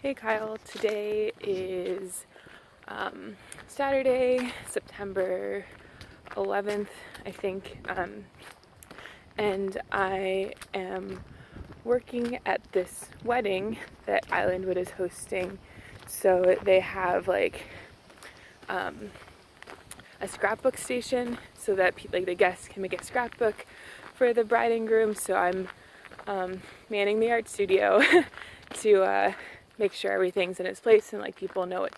Hey Kyle, today is Saturday, September 11th, I think, and I am working at this wedding that Islandwood is hosting. So they have like a scrapbook station so that the guests can make a scrapbook for the bride and groom. So I'm manning the art studio to make sure everything's in its place and like people know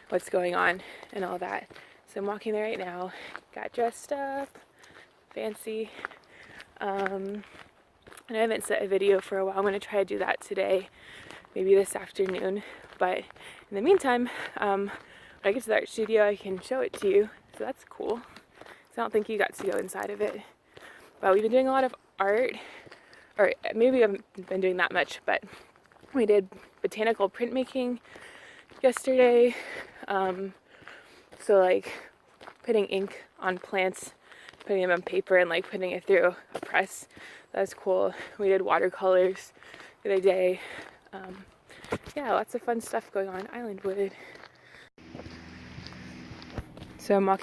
what's going on and all that. So I'm walking there right now. Got dressed up, fancy. And I haven't set a video for a while. I'm gonna try to do that today, maybe this afternoon. But in the meantime, when I get to the art studio, I can show it to you. So that's cool. So I don't think you got to go inside of it. But we've been doing a lot of art, or maybe I haven't been doing that much, but we did botanical printmaking yesterday. So like putting ink on plants, putting them on paper and like putting it through a press. That was cool. We did watercolors the other day. Yeah, lots of fun stuff going on in Islandwood. So I'm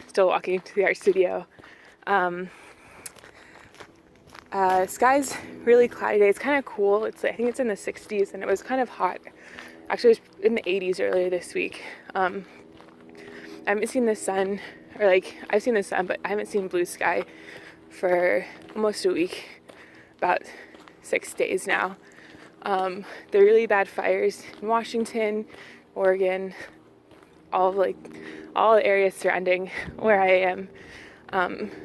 still walking to the art studio. Sky's really cloudy today. It's kind of cool. I think it's in the 60s and it was kind of hot. Actually, it was in the 80s earlier this week. I haven't seen the sun, I've seen the sun, but I haven't seen blue sky for almost a week, about 6 days now. The really bad fires in Washington, Oregon, all the areas surrounding where I am.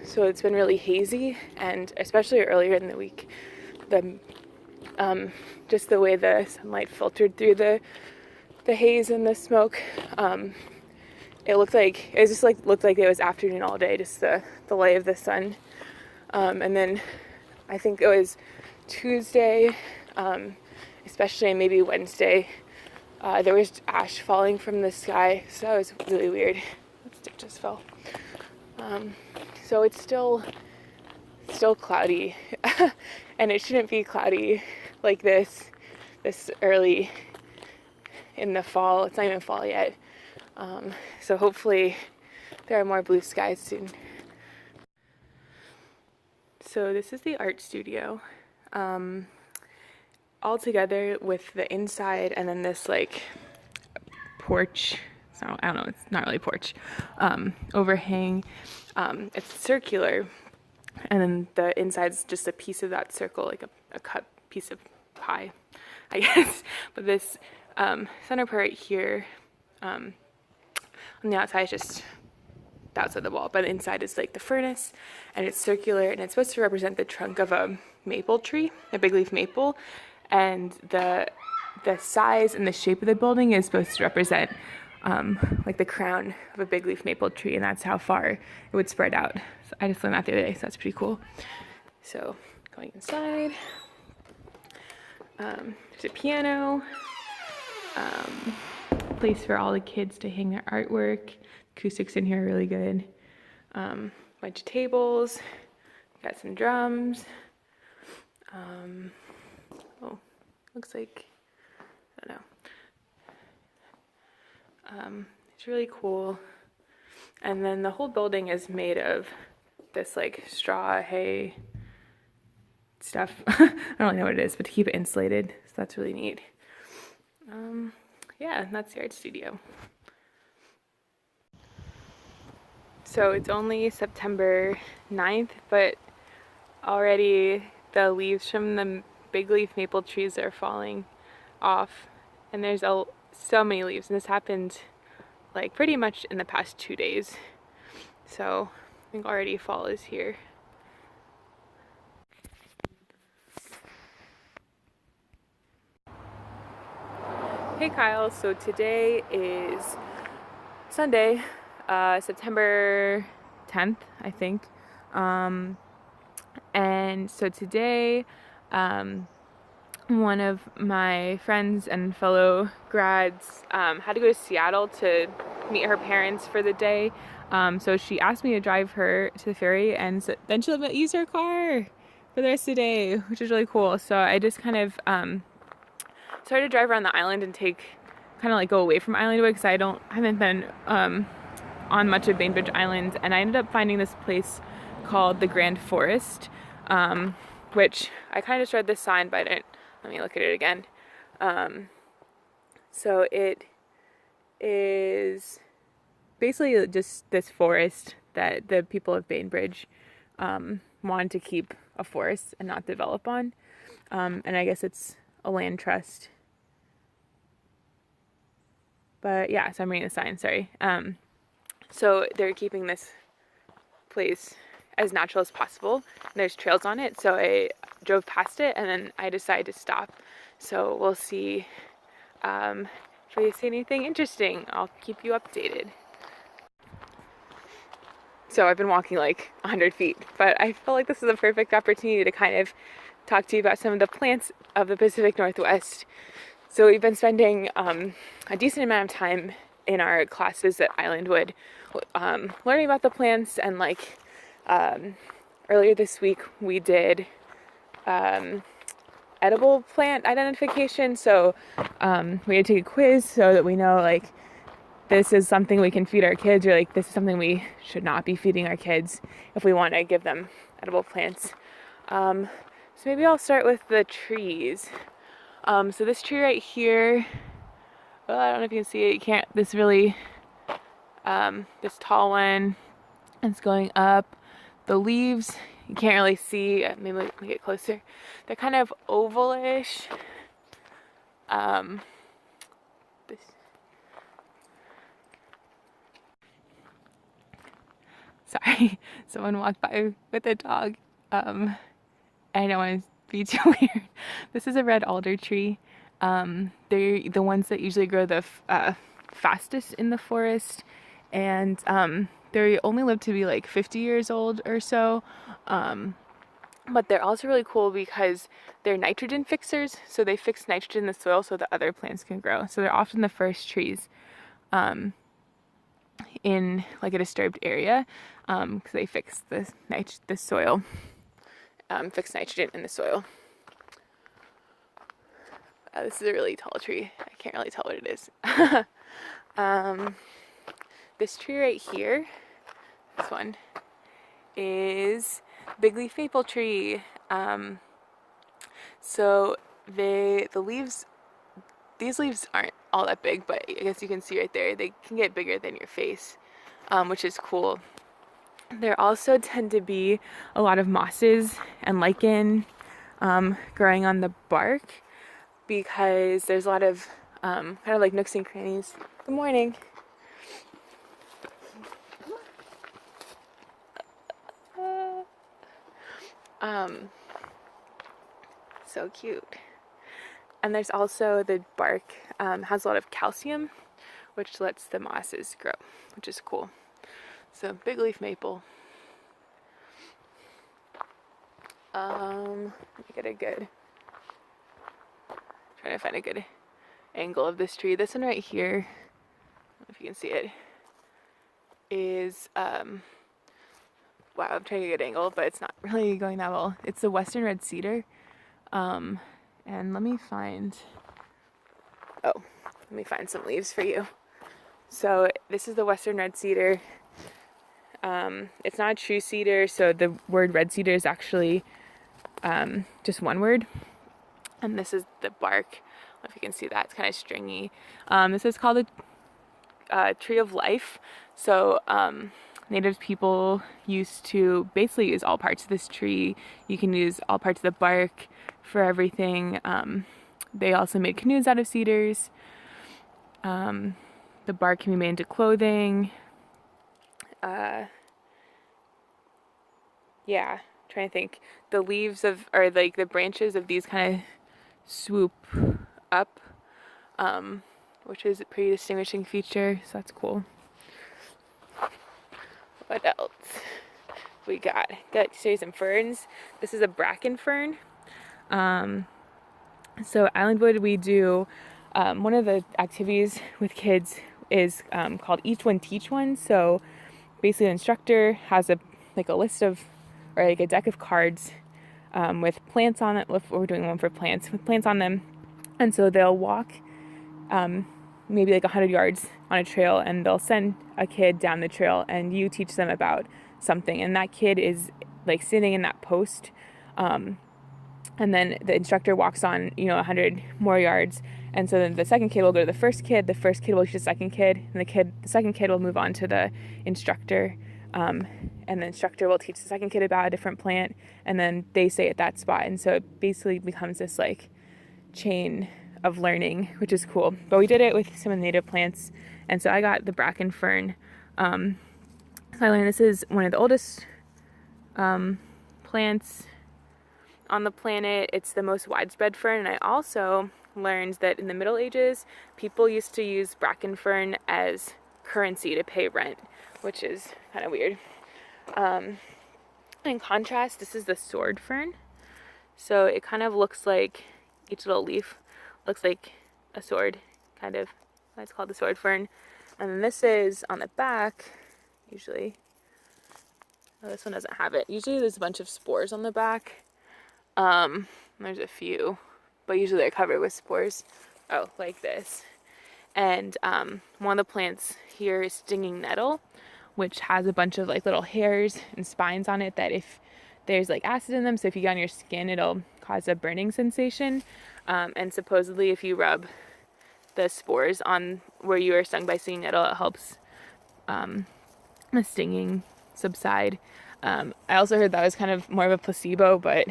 So it's been really hazy, and especially earlier in the week, just the way the sunlight filtered through the haze and the smoke, it looked like it was afternoon all day, just the light of the sun. And then I think it was Tuesday, especially maybe Wednesday, there was ash falling from the sky, so that was really weird. That stick just fell. So it's still cloudy, and it shouldn't be cloudy like this early in the fall. It's not even fall yet. So hopefully there are more blue skies soon. So this is the art studio, all together with the inside and then this like porch. So I don't know, it's not really a porch, overhang. It's circular, and then the inside's just a piece of that circle, like a cut piece of pie, I guess. But this center part right here, on the outside is just the outside of the wall, but inside is like the furnace, and it's circular, and it's supposed to represent the trunk of a maple tree, a big leaf maple, and the size and the shape of the building is supposed to represent like the crown of a big leaf maple tree, and that's how far it would spread out. So I just learned that the other day, so that's pretty cool. So going inside, there's a piano, place for all the kids to hang their artwork. Acoustics in here are really good. Bunch of tables, got some drums. Looks like, I don't know. It's really cool. And then the whole building is made of this like straw, hay stuff. I don't really know what it is, but to keep it insulated. So that's really neat. Yeah, that's the art studio. So it's only September 9th, but already the leaves from the big leaf maple trees are falling off, and there's so many leaves, and this happened like pretty much in the past 2 days. So I think already fall is here. Hey Kyle, so today is Sunday, September 10th, I think. And so today, one of my friends and fellow grads had to go to Seattle to meet her parents for the day. So she asked me to drive her to the ferry, and then she'll use her car for the rest of the day, which is really cool. So I just kind of started to drive around the island and kind of like go away from Islandwood because I haven't been on much of Bainbridge Island, and I ended up finding this place called the Grand Forest, which I kind of just read this sign, but let me look at it again. So it is basically just this forest that the people of Bainbridge wanted to keep a forest and not develop on. And I guess it's a land trust. But yeah, so I'm reading the sign, sorry. So they're keeping this place as natural as possible. And there's trails on it, so I drove past it and then I decided to stop. So we'll see if we see anything interesting. I'll keep you updated. So I've been walking like 100 feet, but I felt like this is a perfect opportunity to kind of talk to you about some of the plants of the Pacific Northwest. So we've been spending a decent amount of time in our classes at Islandwood learning about the plants, and like earlier this week we did edible plant identification. So we had to take a quiz so that we know like this is something we can feed our kids, or like this is something we should not be feeding our kids if we want to give them edible plants. So maybe I'll start with the trees. So this tree right here, well, I don't know if you can see it. You can't, this really, this tall one, it's going up. The leaves, you can't really see. Maybe let me get closer. They're kind of ovalish. Sorry, someone walked by with a dog. I don't want to be too weird. This is a red alder tree. They're the ones that usually grow the fastest in the forest, and they only live to be like 50 years old or so. But they're also really cool because they're nitrogen fixers, so they fix nitrogen in the soil so that other plants can grow. So they're often the first trees in like a disturbed area, because they fix the soil, fix nitrogen in the soil. This is a really tall tree. I can't really tell what it is. This tree right here, this one, is big leaf maple tree. So the leaves, these leaves aren't all that big, but I guess you can see right there, they can get bigger than your face, which is cool. There also tend to be a lot of mosses and lichen growing on the bark, because there's a lot of kind of like nooks and crannies. Good morning. So cute. And there's also the bark has a lot of calcium, which lets the mosses grow, which is cool. So big leaf maple. Let me get a good, trying to find a good angle of this tree. This one right here, I don't know if you can see it, is wow, I'm trying to get a good angle, but it's not really going that well. It's the western red cedar. And let me find some leaves for you. So this is the western red cedar. It's not a true cedar, so the word red cedar is actually just one word. And this is the bark. I don't know if you can see that. It's kind of stringy. This is called a tree of life. So Native people used to basically use all parts of this tree. You can use all parts of the bark for everything. They also made canoes out of cedars. The bark can be made into clothing. Yeah, trying to think. The leaves or like the branches of these kind of swoop up, which is a pretty distinguishing feature, so that's cool. What else we got? Got to show you some ferns. This is a bracken fern. So Islandwood, we do one of the activities with kids is called Each One Teach One. So basically the instructor has a list of, or like a deck of cards with plants on it. We're doing one for plants with plants on them, And so they'll walk maybe like 100 yards on a trail, and they'll send a kid down the trail, and you teach them about something. And that kid is like sitting in that post. And then the instructor walks on, 100 more yards. And so then the second kid will go to the first kid will teach the second kid, and the second kid will move on to the instructor. And the instructor will teach the second kid about a different plant, and then they stay at that spot. And so it basically becomes this like chain of learning, which is cool. But we did it with some of the native plants. And so I got the bracken fern. So I learned this is one of the oldest plants on the planet. It's the most widespread fern. And I also learned that in the Middle Ages, people used to use bracken fern as currency to pay rent, which is kind of weird. In contrast, this is the sword fern. So it kind of looks like, each little leaf looks like a sword, kind of. That's called the sword fern. And then this is on the back, usually. Oh, this one doesn't have it. Usually there's a bunch of spores on the back. There's a few, but usually they're covered with spores. Oh, like this. And one of the plants here is stinging nettle, which has a bunch of like little hairs and spines on it that if there's like acid in them, so if you get on your skin, it'll cause a burning sensation. And supposedly if you rub the spores on where you are stung by stinging nettle, it helps the stinging subside. I also heard that was kind of more of a placebo, but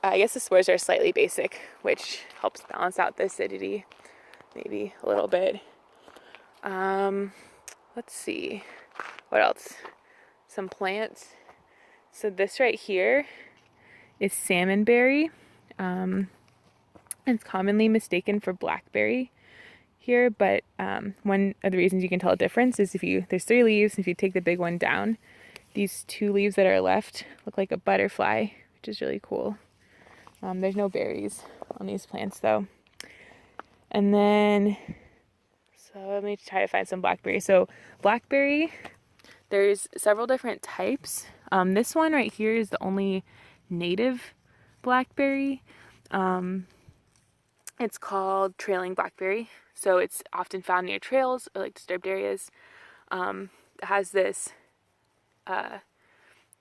I guess the spores are slightly basic, which helps balance out the acidity maybe a little bit. Let's see, what else? Some plants. So this right here is salmonberry. It's commonly mistaken for blackberry here, but one of the reasons you can tell a difference is there's 3 leaves, if you take the big one down, these 2 leaves that are left look like a butterfly, which is really cool. There's no berries on these plants though. And then, so let me try to find some blackberry. So blackberry, there's several different types. This one right here is the only native blackberry. It's called trailing blackberry. So it's often found near trails or like disturbed areas. It has this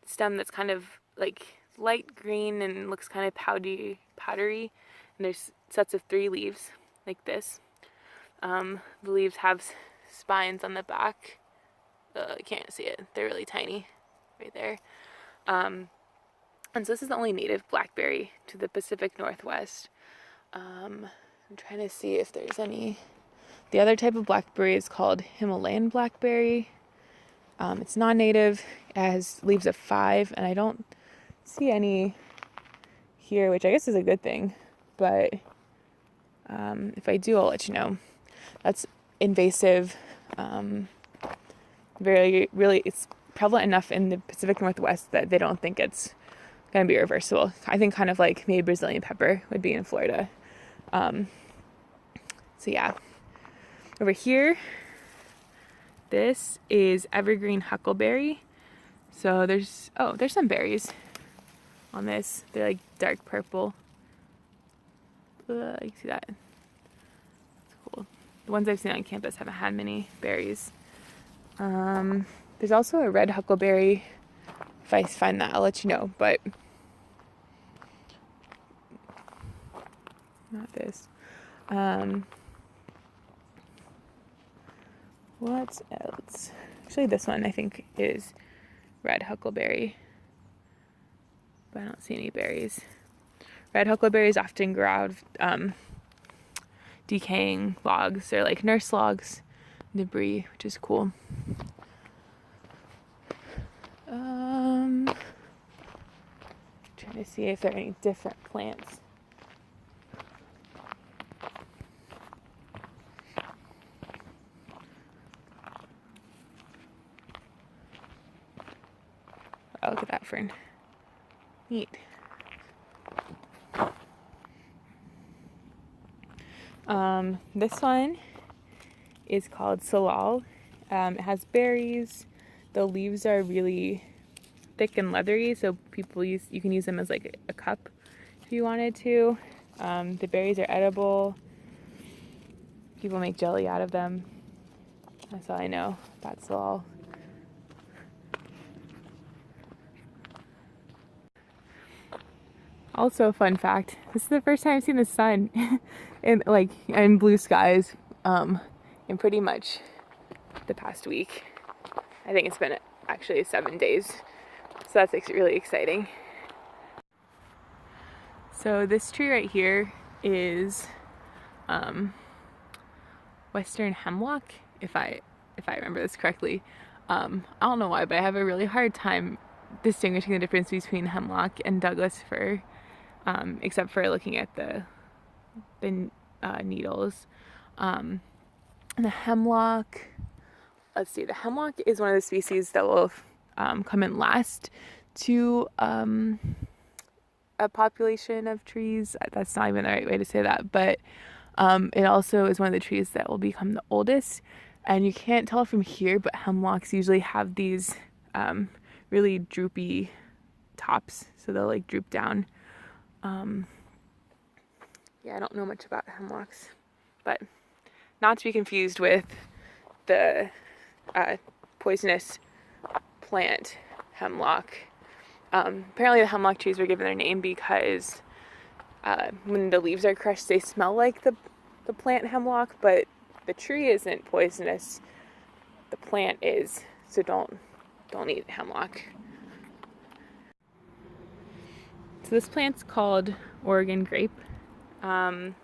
stem that's kind of like light green and looks kind of powdery. And there's sets of 3 leaves like this. The leaves have spines on the back. I can't see it. They're really tiny right there. And so this is the only native blackberry to the Pacific Northwest. I'm trying to see if there's any. The other type of blackberry is called Himalayan blackberry. It's non-native. It has leaves of 5, and I don't see any here, which I guess is a good thing. But if I do, I'll let you know. That's invasive. It's prevalent enough in the Pacific Northwest that they don't think it's going to be reversible. I think kind of like maybe Brazilian pepper would be in Florida. So yeah. Over here, this is evergreen huckleberry. So there's some berries on this. They're like dark purple. You can see that. It's cool. The ones I've seen on campus haven't had many berries. There's also a red huckleberry. If I find that, I'll let you know, but not this. What else? Actually, this one I think is red huckleberry, but I don't see any berries. Red huckleberries often grow out of decaying logs. They're like nurse logs, debris, which is cool. Trying to see if there are any different plants. Oh, look at that fern. Neat. This one is called salal. It has berries. The leaves are really thick and leathery, so you can use them as like a cup if you wanted to. The berries are edible. People make jelly out of them. That's all I know. That's all. Also, fun fact, this is the first time I've seen the sun in blue skies in pretty much the past week. I think it's been actually 7 days, so that's really exciting. So this tree right here is Western hemlock, if I remember this correctly. I don't know why, but I have a really hard time distinguishing the difference between hemlock and Douglas fir, except for looking at the needles. And the hemlock, let's see, the hemlock is one of the species that will come in last to a population of trees. That's not even the right way to say that, but it also is one of the trees that will become the oldest. And you can't tell from here, but hemlocks usually have these really droopy tops, so they'll like droop down. Yeah, I don't know much about hemlocks, but not to be confused with the poisonous plant hemlock. Apparently the hemlock trees were given their name because when the leaves are crushed, they smell like the plant hemlock, but the tree isn't poisonous. The plant is, so don't eat hemlock. So this plant's called Oregon grape. There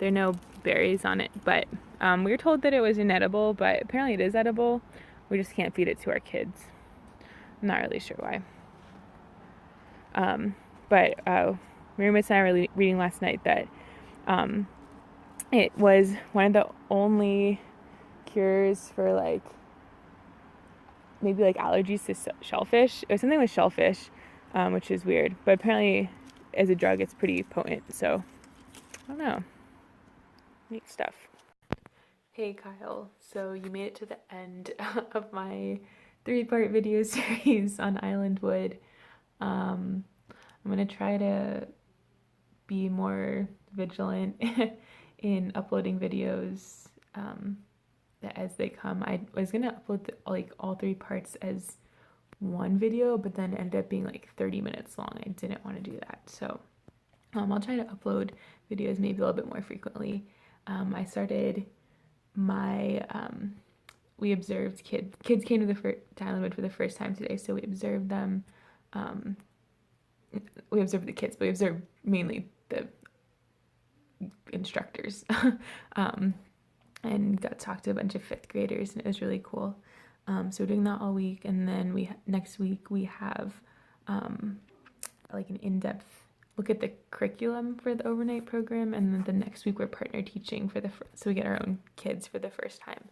are no berries on it, but we were told that it was inedible, but apparently it is edible. We just can't feed it to our kids. I'm not really sure why. But my roommates and I were reading last night that it was one of the only cures for like maybe like allergies to shellfish. It was something with shellfish, which is weird. But apparently, as a drug, it's pretty potent. So I don't know. Neat stuff. Hey Kyle, so you made it to the end of my 3-part video series on Island Wood. I'm gonna try to be more vigilant in uploading videos as they come. I was gonna upload like all 3 parts as one video, but then it ended up being like 30 minutes long. I didn't want to do that, so I'll try to upload videos maybe a little bit more frequently. I started my we observed kids came to Island Wood for the first time today, so we observed them. We observed the kids, but we observed mainly the instructors. And got to talk to a bunch of 5th graders, and it was really cool. So we're doing that all week, and then next week we have like an in-depth look at the curriculum for the overnight program, and then the next week we're partner teaching so we get our own kids for the first time.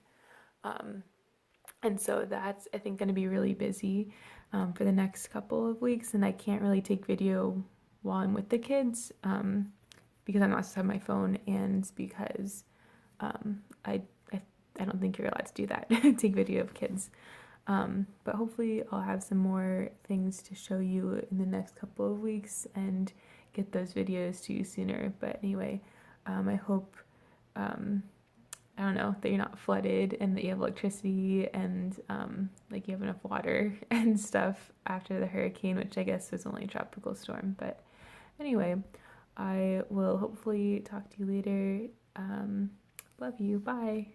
And so that's, I think, going to be really busy for the next couple of weeks, and I can't really take video while I'm with the kids because I'm not supposed to have my phone, and because I don't think you're allowed to do that, take video of kids. But hopefully I'll have some more things to show you in the next couple of weeks and get those videos to you sooner. But anyway, I hope, I don't know, that you're not flooded and that you have electricity and like you have enough water and stuff after the hurricane, which I guess was only a tropical storm. But anyway, I will hopefully talk to you later. Love you. Bye.